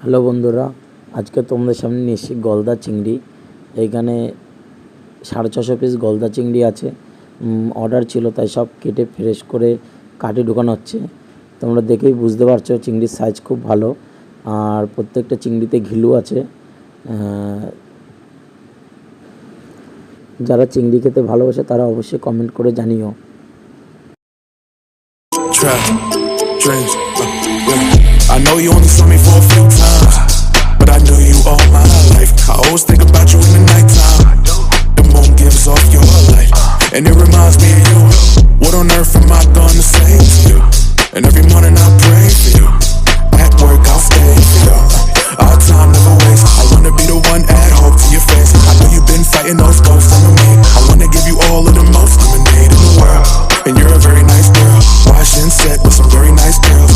Hello বন্ধুরা, আজকে তোমাদের সামনে নিয়ে এসেছি গলদা চিংড়ি। এইখানে 650 পিস গলদা চিংড়ি আছে। অর্ডার ছিল, তাই সব কেটে ফ্রেশ করে কাটে ঢোকানো হচ্ছে। তোমরা দেখেই বুঝতে পারছো চিংড়ির সাইজ খুব ভালো, আর প্রত্যেকটা চিংড়িতে ঘিলু আছে। যারা চিংড়ি খেতে ভালোবাসে তারা অবশ্যই কমেন্ট করে জানিও। I know you only saw me for a few times, but I knew you all my life. I always think about you in the nighttime. The moon gives off your light, and it reminds me of you. What on earth am I gonna say to you? And every morning I pray for you. At work I'll stay for you. Our time never wastes. I wanna be the one add hope to your face. I know you've been fighting those ghosts under me. I wanna give you all of the most lemonade in the world. And you're a very nice girl, wash and set with some very nice girls.